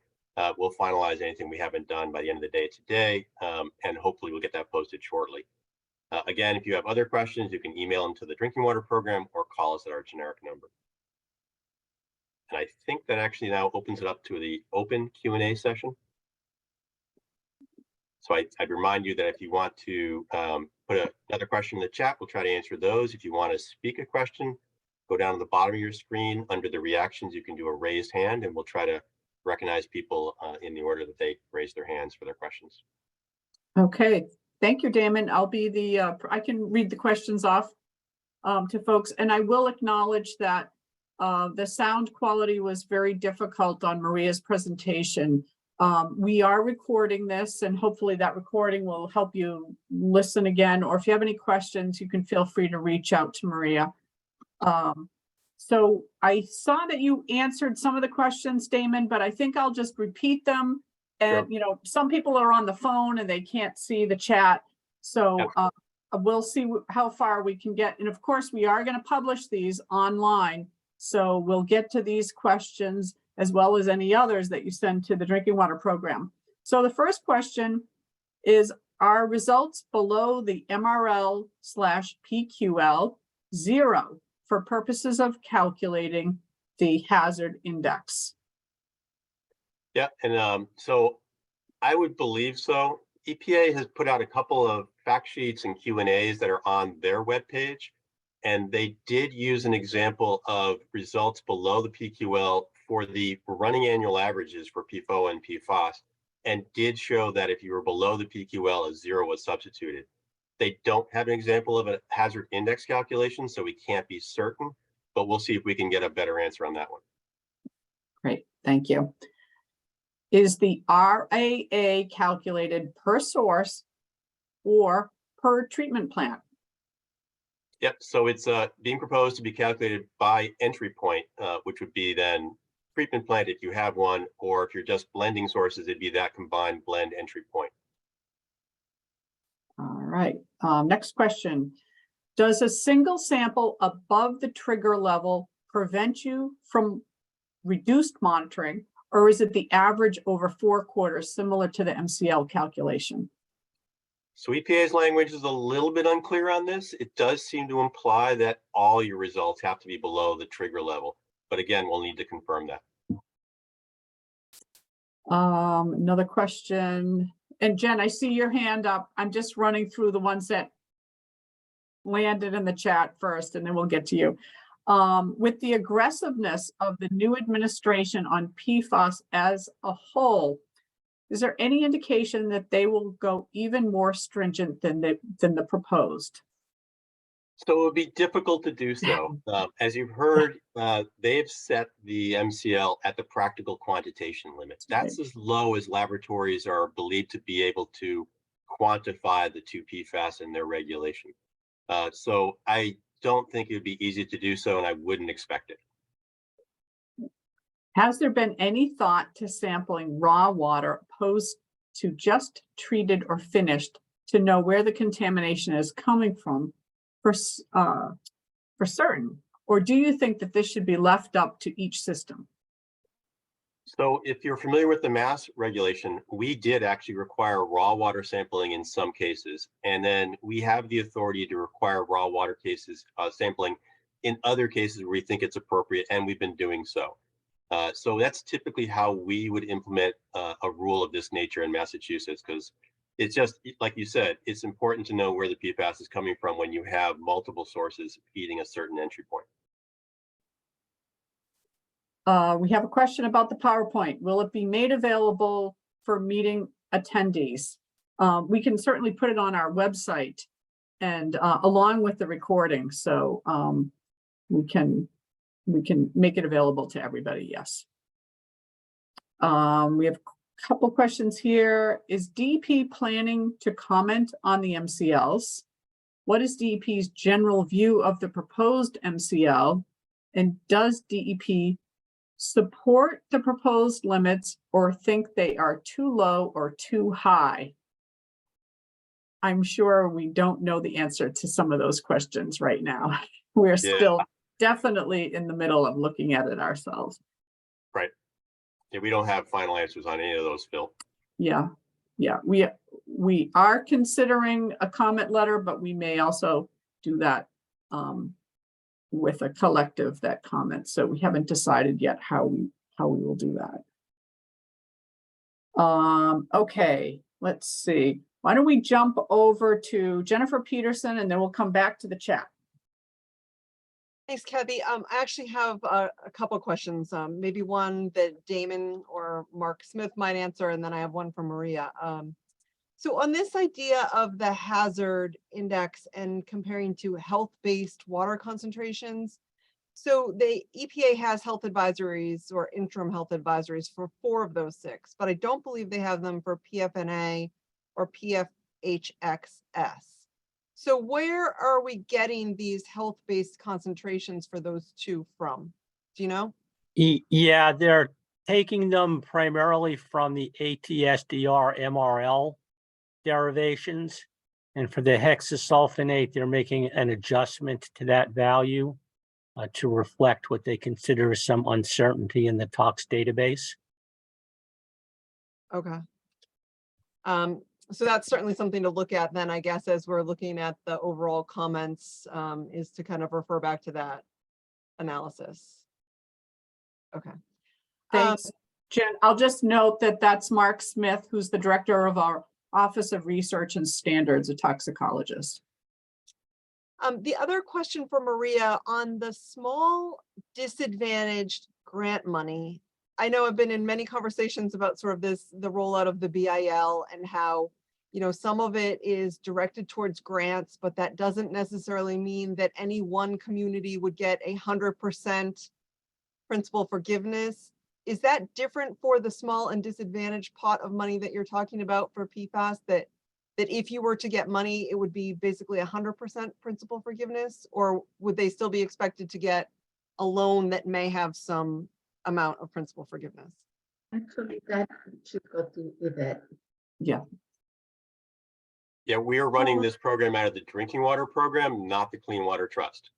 We'll finalize anything we haven't done by the end of the day today, and hopefully we'll get that posted shortly. Again, if you have other questions, you can email them to the drinking water program or call us at our generic number. And I think that actually now opens it up to the open Q&A session. So I'd remind you that if you want to put another question in the chat, we'll try to answer those. If you want to speak a question, go down to the bottom of your screen. Under the reactions, you can do a raised hand, and we'll try to recognize people in the order that they raise their hands for their questions. Okay. Thank you, Damon. I'll be the, I can read the questions off to folks. And I will acknowledge that the sound quality was very difficult on Maria's presentation. We are recording this, and hopefully that recording will help you listen again, or if you have any questions, you can feel free to reach out to Maria. So I saw that you answered some of the questions, Damon, but I think I'll just repeat them. And, you know, some people are on the phone and they can't see the chat. So we'll see how far we can get. And of course, we are going to publish these online. So we'll get to these questions as well as any others that you send to the drinking water program. So the first question is, are results below the MRL/PQL 0 for purposes of calculating the hazard index? Yeah, and so I would believe so. EPA has put out a couple of fact sheets and Q&As that are on their webpage, and they did use an example of results below the PQL for the running annual averages for PFOA and PFOS, and did show that if you were below the PQL, a 0 was substituted. They don't have an example of a hazard index calculation, so we can't be certain, but we'll see if we can get a better answer on that one. Great, thank you. Is the RAA calculated per source or per treatment plant? Yep, so it's being proposed to be calculated by entry point, which would be then treatment plant if you have one, or if you're just blending sources, it'd be that combined blend entry point. All right, next question. Does a single sample above the trigger level prevent you from reduced monitoring, or is it the average over 4 quarters similar to the MCL calculation? So EPA's language is a little bit unclear on this. It does seem to imply that all your results have to be below the trigger level, but again, we'll need to confirm that. Another question. And Jen, I see your hand up. I'm just running through the ones that landed in the chat first, and then we'll get to you. With the aggressiveness of the new administration on PFAS as a whole, is there any indication that they will go even more stringent than the proposed? So it would be difficult to do so. As you've heard, they've set the MCL at the practical quantitation limits. That's as low as laboratories are believed to be able to quantify the 2 PFAS in their regulation. So I don't think it would be easy to do so, and I wouldn't expect it. Has there been any thought to sampling raw water opposed to just treated or finished to know where the contamination is coming from for certain? Or do you think that this should be left up to each system? So if you're familiar with the Mass regulation, we did actually require raw water sampling in some cases. And then we have the authority to require raw water cases sampling in other cases where we think it's appropriate, and we've been doing so. So that's typically how we would implement a rule of this nature in Massachusetts, because it's just, like you said, it's important to know where the PFAS is coming from when you have multiple sources feeding a certain entry point. We have a question about the PowerPoint. Will it be made available for meeting attendees? We can certainly put it on our website and along with the recording. So we can make it available to everybody, yes. We have a couple questions here. Is DEP planning to comment on the MCLs? What is DEP's general view of the proposed MCL? And does DEP support the proposed limits or think they are too low or too high? I'm sure we don't know the answer to some of those questions right now. We're still definitely in the middle of looking at it ourselves. Right. Yeah, we don't have final answers on any of those, Phil. Yeah, we are considering a comment letter, but we may also do that with a collective that comments. So we haven't decided yet how we will do that. Okay, let's see. Why don't we jump over to Jennifer Peterson, and then we'll come back to the chat. Thanks, Kathy. I actually have a couple questions, maybe one that Damon or Mark Smith might answer, and then I have one for Maria. So on this idea of the hazard index and comparing to health-based water concentrations, so the EPA has health advisories or interim health advisories for 4 of those 6, but I don't believe they have them for PFNA or PFHXS. So where are we getting these health-based concentrations for those 2 from? Do you know? Yeah, they're taking them primarily from the ATSDR MRL derivations. And for the hexasulfonate, they're making an adjustment to that value to reflect what they consider some uncertainty in the tox database. Okay. So that's certainly something to look at then, I guess, as we're looking at the overall comments, is to kind of refer back to that analysis. Okay. Thanks, Jen. I'll just note that that's Mark Smith, who's the director of our Office of Research and Standards, a toxicologist. The other question for Maria on the small disadvantaged grant money. I know I've been in many conversations about sort of the rollout of the BIL and how, you know, some of it is directed towards grants, but that doesn't necessarily mean that any one community would get 100% principal forgiveness. Is that different for the small and disadvantaged pot of money that you're talking about for PFAS, that if you were to get money, it would be basically 100% principal forgiveness, or would they still be expected to get a loan that may have some amount of principal forgiveness? Actually, that should go to Yvette. Yeah. Yeah, we are running this program out of the drinking water program, not the Clean Water Trust.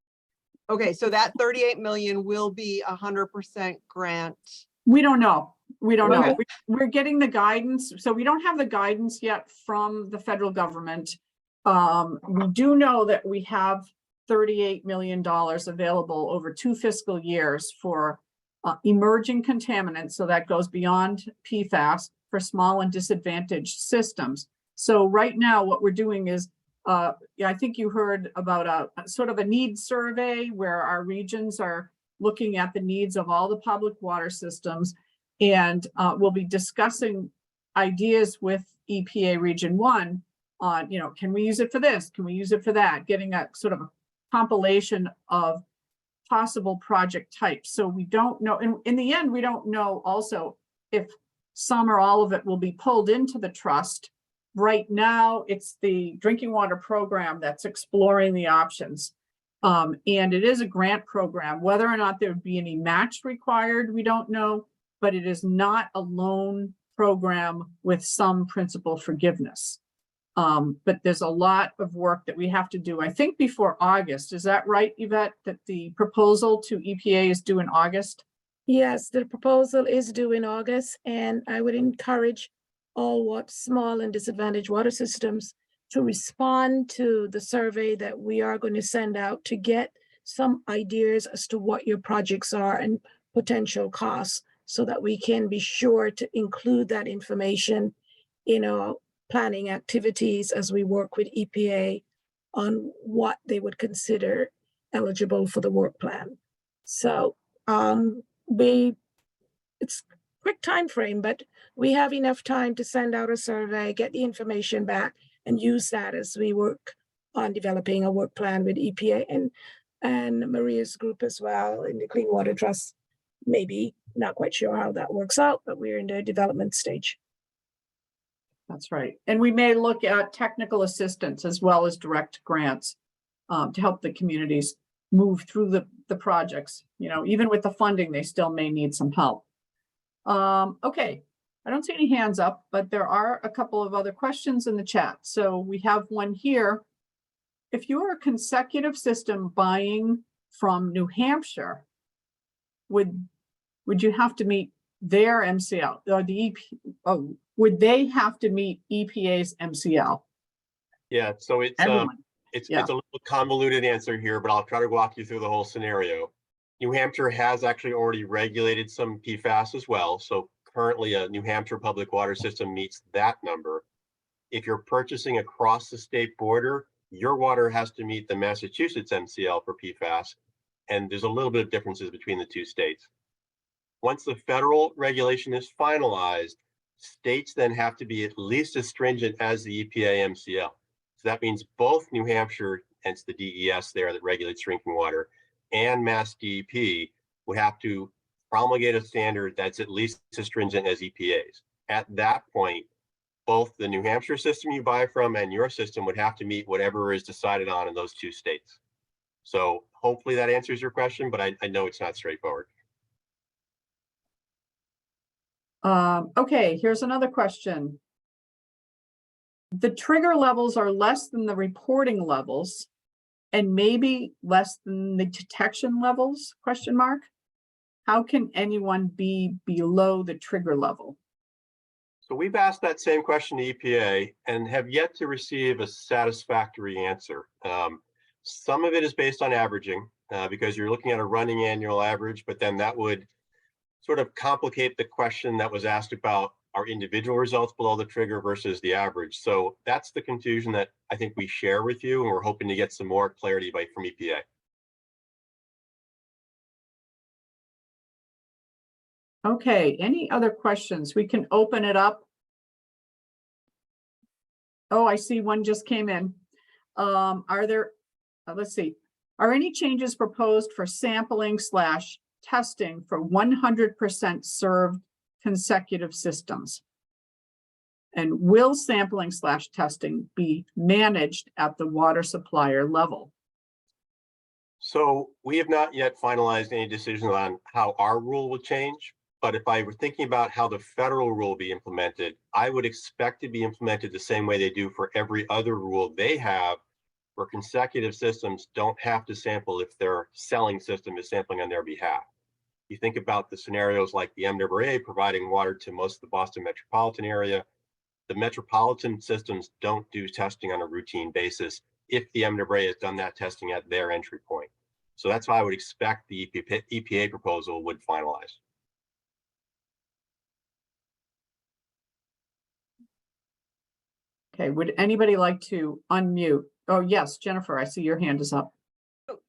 Okay, so that 38 million will be 100% grant. We don't know. We don't know. Okay. We're getting the guidance. So we don't have the guidance yet from the federal government. We do know that we have $38 million available over 2 fiscal years for emerging contaminants. So that goes beyond PFAS for small and disadvantaged systems. So right now what we're doing is, yeah, I think you heard about a sort of a needs survey where our regions are looking at the needs of all the public water systems. And we'll be discussing ideas with EPA Region 1 on, you know, can we use it for this? Can we use it for that? Getting a sort of a compilation of possible project types. So we don't know, and in the end, we don't know also if some or all of it will be pulled into the trust. Right now, it's the drinking water program that's exploring the options. And it is a grant program. Whether or not there would be any match required, we don't know, but it is not a loan program with some principal forgiveness. But there's a lot of work that we have to do, I think, before August. Is that right, Yvette, that the proposal to EPA is due in August? Yes, the proposal is due in August, and I would encourage all small and disadvantaged water systems to respond to the survey that we are going to send out to get some ideas as to what your projects are and potential costs, so that we can be sure to include that information in our planning activities as we work with EPA on what they would consider eligible for the work plan. So it's quick time frame, but we have enough time to send out a survey, get the information back, and use that as we work on developing a work plan with EPA and Maria's group as well in the Clean Water Trust. Maybe not quite sure how that works out, but we're in the development stage. That's right. And we may look at technical assistance as well as direct grants to help the communities move through the projects. You know, even with the funding, they still may need some help. Okay, I don't see any hands up, but there are a couple of other questions in the chat. So we have one here. If you are a consecutive system buying from New Hampshire, would you have to meet their MCL or the EP? Would they have to meet EPA's MCL? Yeah, so it's Everyone. it's Yeah. a little convoluted answer here, but I'll try to walk you through the whole scenario. New Hampshire has actually already regulated some PFAS as well. So currently a New Hampshire public water system meets that number. If you're purchasing across the state border, your water has to meet the Massachusetts MCL for PFAS. And there's a little bit of differences between the 2 states. Once the federal regulation is finalized, States then have to be at least as stringent as the EPA MCL. So that means both New Hampshire, hence the DES there that regulates drinking water, and MassDEP would have to promulgate a standard that's at least as stringent as EPA's. At that point, both the New Hampshire system you buy from and your system would have to meet whatever is decided on in those two states. So hopefully that answers your question, but I know it's not straightforward. Okay, here's another question. The trigger levels are less than the reporting levels and maybe less than the detection levels, question mark? How can anyone be below the trigger level? So we've asked that same question to EPA and have yet to receive a satisfactory answer. Some of it is based on averaging because you're looking at a running annual average, but then that would sort of complicate the question that was asked about our individual results below the trigger versus the average. So that's the confusion that I think we share with you, and we're hoping to get some more clarity from EPA. Okay, any other questions? We can open it up. Oh, I see one just came in. Are there, let's see, are any changes proposed for sampling / testing for 100% served consecutive systems? And will sampling / testing be managed at the water supplier level? So we have not yet finalized any decisions on how our rule will change. But if I were thinking about how the federal rule will be implemented, I would expect to be implemented the same way they do for every other rule they have, where consecutive systems don't have to sample if their selling system is sampling on their behalf. You think about the scenarios like the MWA providing water to most of the Boston metropolitan area. The metropolitan systems don't do testing on a routine basis if the MWA has done that testing at their entry point. So that's why I would expect the EPA proposal would finalize. Okay, would anybody like to unmute? Oh, yes, Jennifer, I see your hand is up.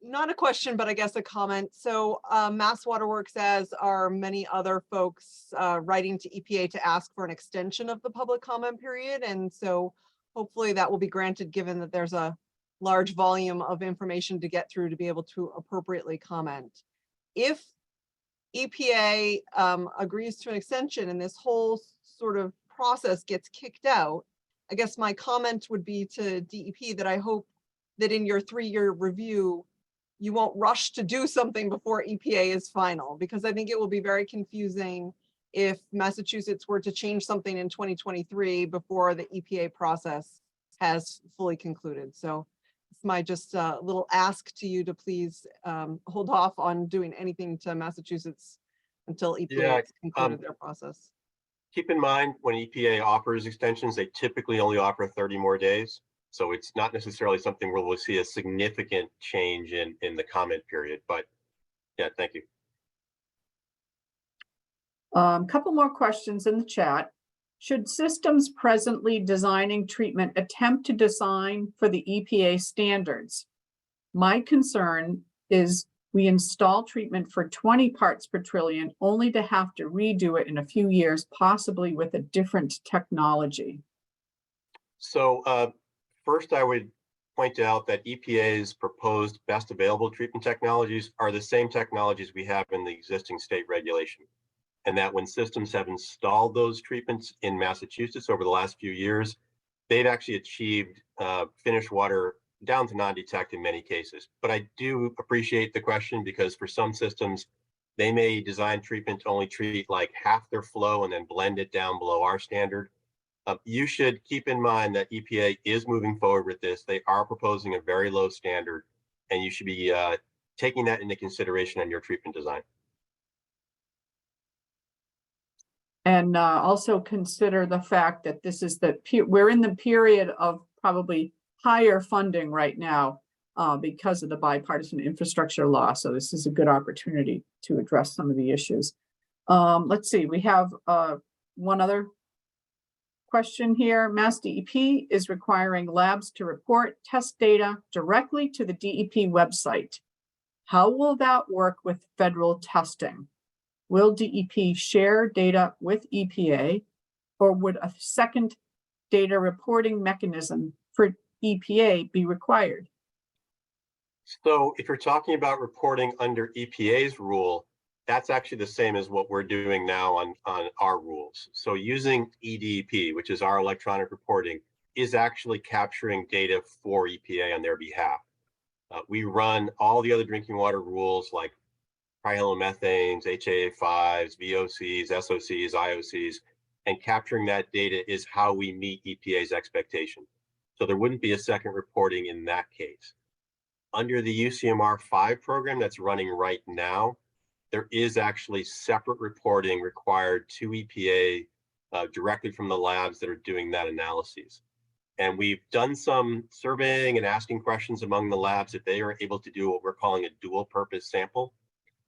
Not a question, but I guess a comment. So Mass Waterworks, as are many other folks, writing to EPA to ask for an extension of the public comment period. And so hopefully that will be granted, given that there's a large volume of information to get through to be able to appropriately comment. If EPA agrees to an extension and this whole sort of process gets kicked out, I guess my comment would be to DEP that I hope that in your 3-year review, you won't rush to do something before EPA is final, because I think it will be very confusing if Massachusetts were to change something in 2023 before the EPA process has fully concluded. So it's my just little ask to you to please hold off on doing anything to Massachusetts until EPA has concluded their process. Keep in mind, when EPA offers extensions, they typically only offer 30 more days. So it's not necessarily something where we'll see a significant change in the comment period, but yeah, thank you. Couple more questions in the chat. Should systems presently designing treatment attempt to design for the EPA standards? My concern is we install treatment for 20 parts per trillion only to have to redo it in a few years, possibly with a different technology. So first, I would point out that EPA's proposed best available treatment technologies are the same technologies we have in the existing state regulation. And that when systems have installed those treatments in Massachusetts over the last few years, they've actually achieved finished water down to non-detect in many cases. But I do appreciate the question, because for some systems, they may design treatment to only treat like half their flow and then blend it down below our standard. You should keep in mind that EPA is moving forward with this. They are proposing a very low standard, and you should be taking that into consideration on your treatment design. And also consider the fact that this is we're in the period of probably higher funding right now because of the bipartisan infrastructure law. So this is a good opportunity to address some of the issues. Let's see, we have one other question here. MassDEP is requiring labs to report test data directly to the DEP website. How will that work with federal testing? Will DEP share data with EPA? or would a second data reporting mechanism for EPA be required? So if you're talking about reporting under EPA's rule, that's actually the same as what we're doing now on our rules. So using EDEP, which is our electronic reporting, is actually capturing data for EPA on their behalf. We run all the other drinking water rules like trihalomethanes, HAA5s, VOCs, SOCs, IOCs, and capturing that data is how we meet EPA's expectation. So there wouldn't be a second reporting in that case. Under the UCMR 5 program that's running right now, there is actually separate reporting required to EPA directly from the labs that are doing that analysis. And we've done some surveying and asking questions among the labs if they are able to do what we're calling a dual purpose sample.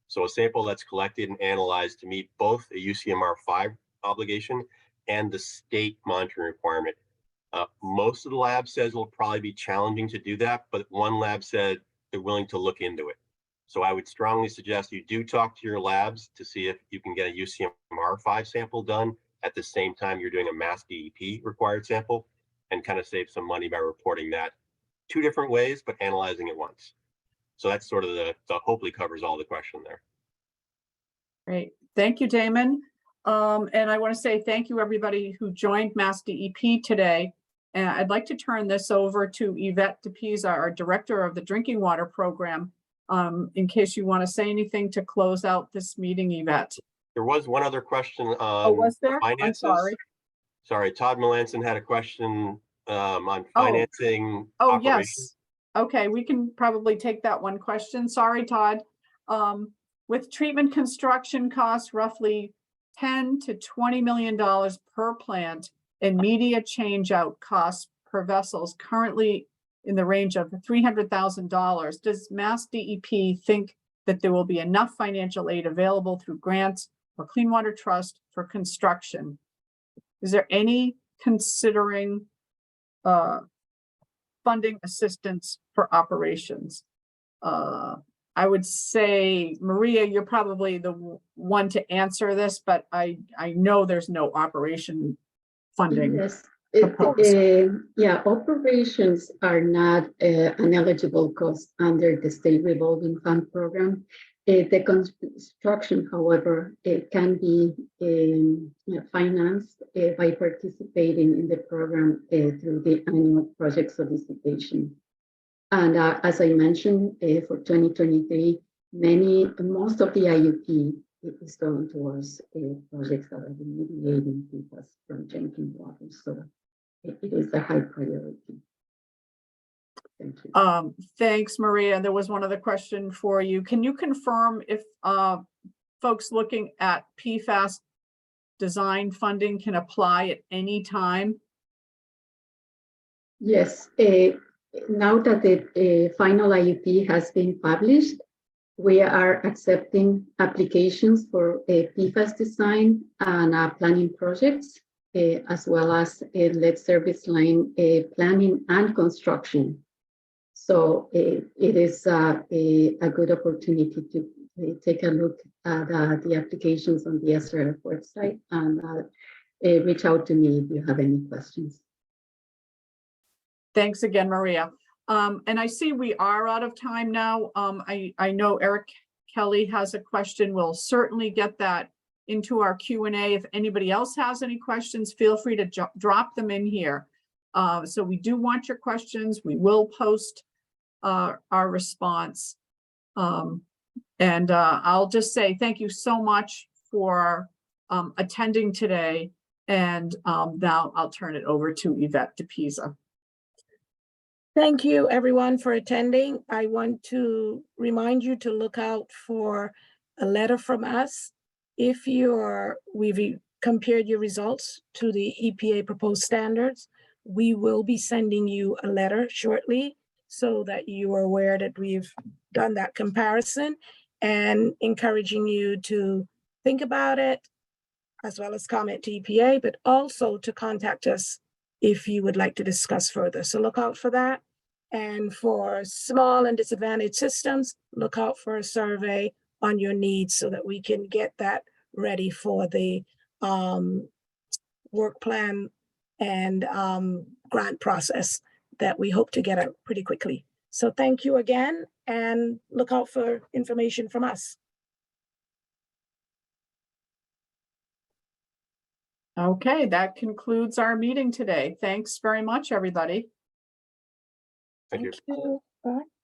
So a sample that's collected and analyzed to meet both a UCMR 5 obligation and the state monitoring requirement. Most of the lab says it'll probably be challenging to do that, but one lab said they're willing to look into it. So I would strongly suggest you do talk to your labs to see if you can get a UCMR 5 sample done at the same time you're doing a MassDEP required sample, and kind of save some money by reporting that 2 different ways, but analyzing it once. So that's sort of the hopefully covers all the question there. Great. Thank you, Damon. And I want to say thank you, everybody who joined MassDEP today. And I'd like to turn this over to Yvette DePisa, our Director of the Drinking Water Program, in case you want to say anything to close out this meeting, Yvette. There was one other question on Oh, was there? finances. I'm sorry. Sorry, Todd Melanson had a question on financing. Oh, operations. yes. Okay, we can probably take that one question. Sorry, Todd. With treatment construction costs roughly $10 to $20 million per plant and media change out costs per vessels currently in the range of $300,000, does MassDEP think that there will be enough financial aid available through grants or Clean Water Trust for construction? Is there any considering funding assistance for operations? I would say, Maria, you're probably the one to answer this, but I know there's no operation funding. Yes. proposed. Yeah, operations are not an eligible cost under the state revolving fund program. The construction, however, it can be financed by participating in the program through the annual project solicitation. And as I mentioned, for 2023, most of the IUP is going towards projects that are remediating PFAS from drinking water. So it is a high priority. Thank you. Thanks, Maria. There was one other question for you. Can you confirm if folks looking at PFAS design funding can apply at any time? Yes. Now that the final IUP has been published, we are accepting applications for PFAS design and planning projects, as well as lead service line planning and construction. So it is a good opportunity to take a look at the applications on the SRF website and reach out to me if you have any questions. Thanks again, Maria. And I see we are out of time now. I know Eric Kelly has a question. We'll certainly get that into our Q&A. If anybody else has any questions, feel free to drop them in here. So we do want your questions. We will post our response. And I'll just say thank you so much for attending today. And now I'll turn it over to Yvette DePisa. Thank you, everyone, for attending. I want to remind you to look out for a letter from us. If we've compared your results to the EPA proposed standards, we will be sending you a letter shortly so that you are aware that we've done that comparison, and encouraging you to think about it, as well as comment to EPA, but also to contact us if you would like to discuss further. So look out for that. And for small and disadvantaged systems, look out for a survey on your needs so that we can get that ready for the work plan and grant process that we hope to get out pretty quickly. So thank you again, and look out for information from us. Okay, that concludes our meeting today. Thanks very much, everybody. Thank you. Thank you. Bye.